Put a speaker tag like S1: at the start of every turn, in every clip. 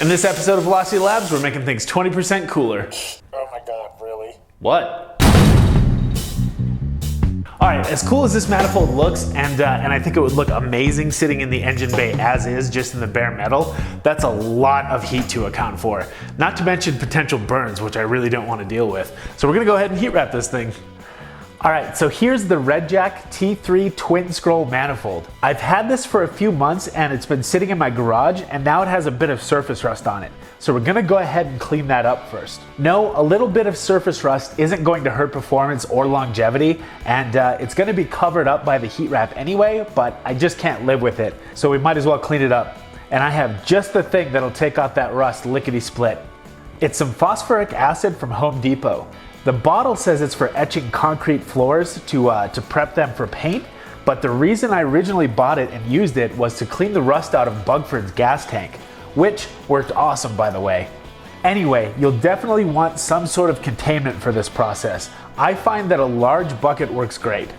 S1: In this episode of Velocity Labs, we're making things 20% cooler.
S2: Oh my god, really?
S1: What? Alright, as cool as this manifold looks, and I think it would look amazing sitting in the engine bay as is, just in the bare metal, that's a lot of heat to account for. Not to mention potential burns, which I really don't want to deal with. So we're gonna go ahead and heat wrap this thing. Alright, so here's the Redjack T3 Twin Scroll manifold. I've had this for a few months and it's been sitting in my garage, and now it has a bit of surface rust on it. So we're gonna go ahead and clean that up first. No, a little bit of surface rust isn't going to hurt performance or longevity, and it's gonna be covered up by the heat wrap anyway, but I just can't live with it, so we might as well clean it up. And I have just the thing that'll take off that rust lickety-split. It's some phosphoric acid from Home Depot. The bottle says it's for etching concrete floors to prep them for paint, but the reason I originally bought it and used it was to clean the rust out of Bugford's gas tank, which worked awesome, by the way. Anyway, you'll definitely want some sort of containment for this process. I find that a large bucket works great.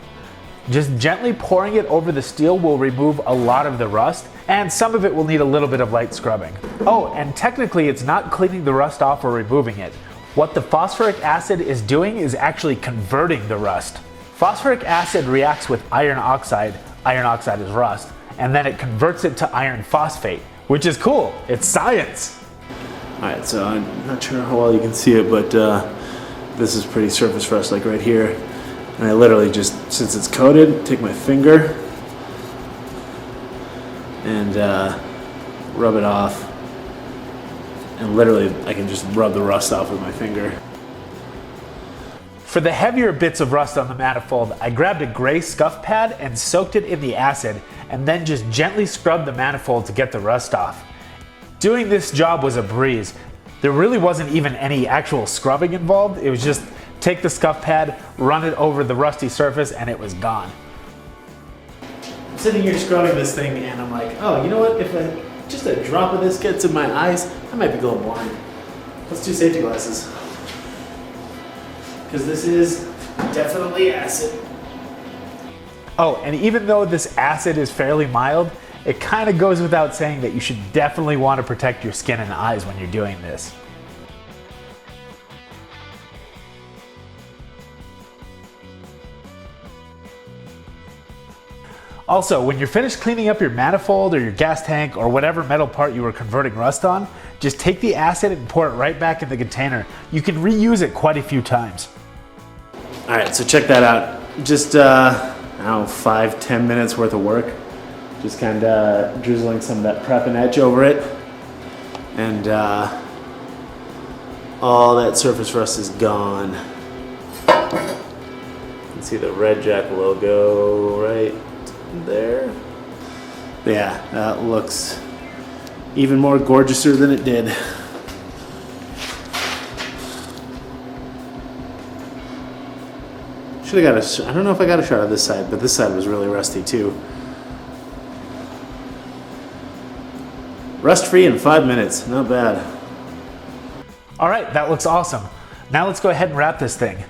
S1: Just gently pouring it over the steel will remove a lot of the rust, and some of it will need a little bit of light scrubbing. Oh, and technically it's not cleaning the rust off or removing it. What the phosphoric acid is doing is actually converting the rust. Phosphoric acid reacts with iron oxide is rust, and then it converts it to iron phosphate, which is cool. It's science.
S3: Alright, so I'm not sure how well you can see it, but this is pretty surface rust, like right here. And I literally just, since it's coated, take my finger and rub it off. And literally, I can just rub the rust off with my finger.
S1: For the heavier bits of rust on the manifold, I grabbed a gray scuff pad and soaked it in the acid, and then just gently scrubbed the manifold to get the rust off. Doing this job was a breeze. There really wasn't even any actual scrubbing involved. It was just take the scuff pad, run it over the rusty surface, and it was gone.
S3: I'm sitting here scrubbing this thing, and I'm like, oh, you know what? If just a drop of this gets in my eyes, I might be going blind. Let's do safety glasses. Because this is definitely acid.
S1: Oh, and even though this acid is fairly mild, it kind of goes without saying that you should definitely want to protect your skin and eyes when you're doing this. Also, when you're finished cleaning up your manifold or your gas tank or whatever metal part you were converting rust on, just take the acid and pour it right back in the container. You can reuse it quite a few times.
S3: Alright, so check that out. Just, I don't know, 5-10 minutes worth of work. Just kind of drizzling some of that prep and etch over it. And all that surface rust is gone. You can see the Redjack logo right there. Yeah, that looks even more gorgeouser than it did. Should have got I don't know if I got a shot of this side, but this side was really rusty too. Rust free in 5 minutes, not bad.
S1: All right, that looks awesome. Now let's go ahead and wrap this thing.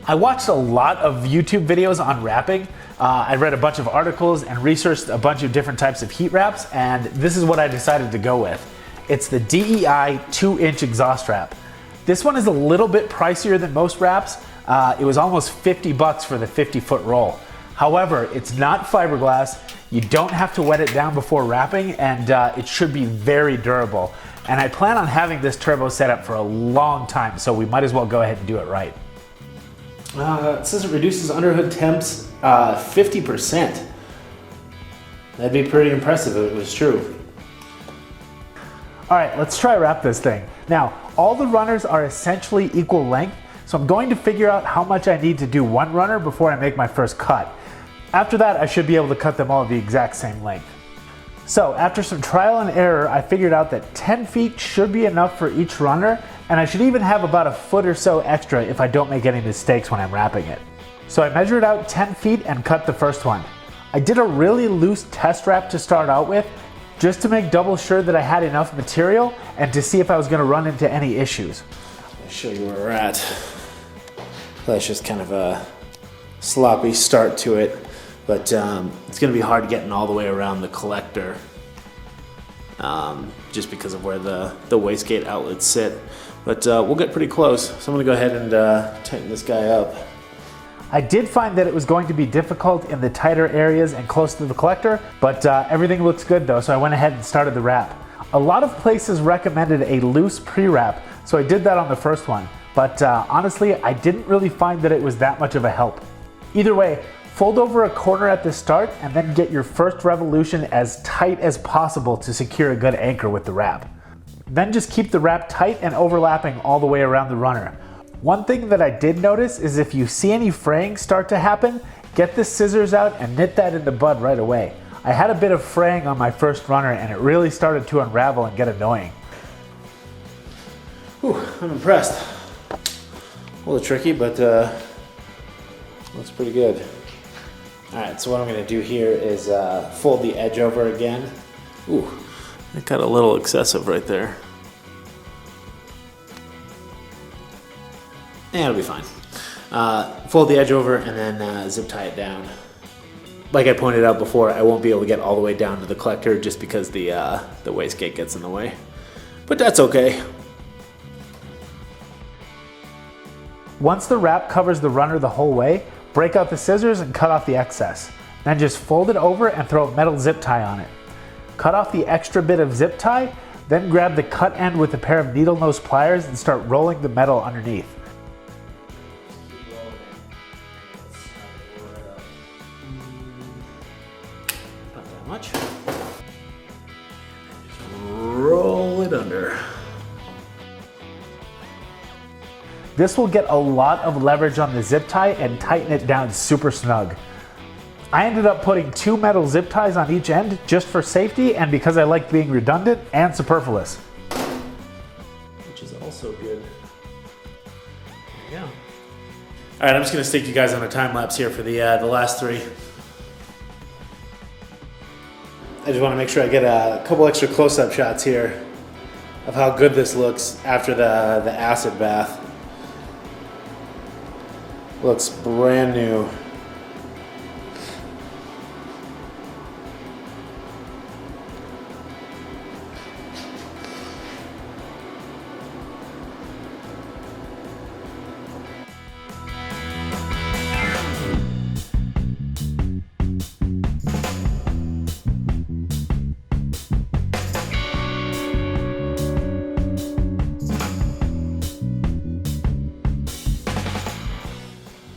S1: I watched a lot of YouTube videos on wrapping. I read a bunch of articles and researched a bunch of different types of heat wraps, and this is what I decided to go with. It's the Dei 2-inch exhaust wrap. This one is a little bit pricier than most wraps. It was almost 50 bucks for the 50-foot roll. However, it's not fiberglass. You don't have to wet it down before wrapping, and it should be very durable. And I plan on having this turbo set up for a long time, so we might as well go ahead and do it right.
S3: It says it reduces underhood temps 50%. That'd be pretty impressive if it was true.
S1: All right, let's try wrap this thing. Now, all the runners are essentially equal length, so I'm going to figure out how much I need to do one runner before I make my first cut. After that, I should be able to cut them all the exact same length. So after some trial and error, I figured out that 10 feet should be enough for each runner, and I should even have about a foot or so extra if I don't make any mistakes when I'm wrapping it. So I measured out 10 feet and cut the first one. I did a really loose test wrap to start out with, just to make double sure that I had enough material and to see if I was going to run into any issues.
S3: I'll show you where we're at. That's just kind of a sloppy start to it, but it's going to be hard getting all the way around the collector. just because of where the wastegate outlets sit. But we'll get pretty close. So I'm gonna go ahead and tighten this guy up.
S1: I did find that it was going to be difficult in the tighter areas and close to the collector, but everything looks good though, so I went ahead and started the wrap. A lot of places recommended a loose pre-wrap, so I did that on the first one. But honestly, I didn't really find that it was that much of a help. Either way, fold over a corner at the start and then get your first revolution as tight as possible to secure a good anchor with the wrap. Then just keep the wrap tight and overlapping all the way around the runner. One thing that I did notice is if you see any fraying start to happen, get the scissors out and nip that in the bud right away. I had a bit of fraying on my first runner and it really started to unravel and get annoying.
S3: Whew, I'm impressed. A little tricky, but looks pretty good. All right, so what I'm gonna do here is fold the edge over again. Ooh, it got a little excessive right there. Yeah, it'll be fine. Fold the edge over and then zip tie it down. Like I pointed out before, I won't be able to get all the way down to the collector just because the wastegate gets in the way. But that's okay.
S1: Once the wrap covers the runner the whole way, break out the scissors and cut off the excess. Then just fold it over and throw a metal zip tie on it. Cut off the extra bit of zip tie, then grab the cut end with a pair of needle nose pliers and start rolling the metal underneath.
S3: Not that much. Just roll it under.
S1: This will get a lot of leverage on the zip tie and tighten it down super snug. I ended up putting 2 metal zip ties on each end just for safety and because I like being redundant and superfluous.
S3: Which is also good. There you go. All right, I'm just gonna stick you guys on a time lapse here for the last 3. I just wanna make sure I get a couple extra close-up shots here of how good this looks after the acid bath. Looks brand new.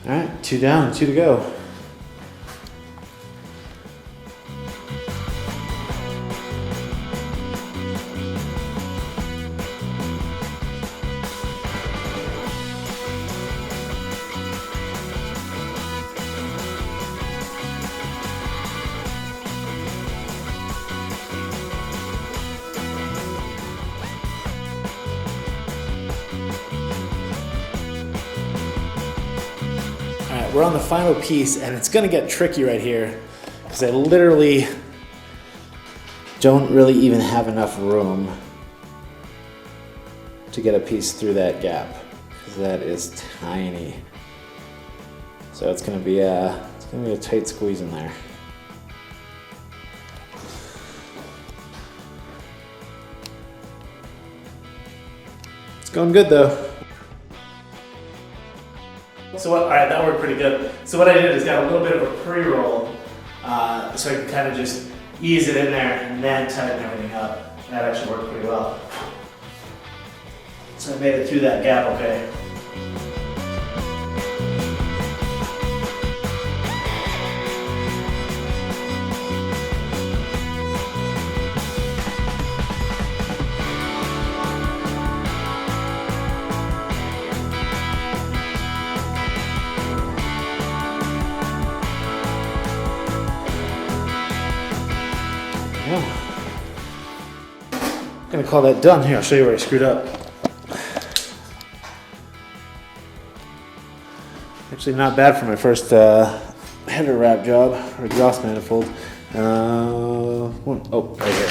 S3: All right, 2 down, 2 to go. We're on the final piece and it's gonna get tricky right here because I literally don't really even have enough room to get a piece through that gap because that is tiny. So it's gonna be a tight squeeze in there. It's going good though. So all right, that worked pretty good. So what I did is got a little bit of a pre-roll, so I could kind of just ease it in there and then tighten everything up. That actually worked pretty well. So I made it through that gap okay. I'm gonna call that done. Here, I'll show you where I screwed up. Actually not bad for my first header wrap job, or exhaust manifold. Oh, right here.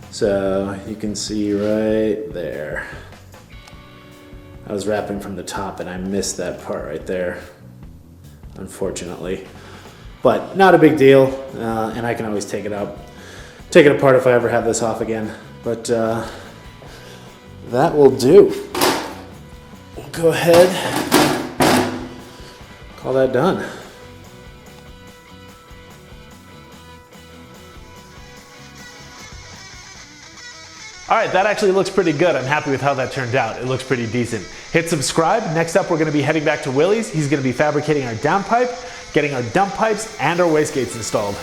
S3: So you can see right there. I was wrapping from the top and I missed that part right there, unfortunately. But not a big deal, and I can always take it up. take it apart if I ever have this off again. But that will do. We'll go ahead, call that done.
S1: All right, that actually looks pretty good. I'm happy with how that turned out. It looks pretty decent. Hit subscribe. Next up, we're gonna be heading back to Willie's. He's gonna be fabricating our downpipe, getting our dump pipes and our wastegates installed.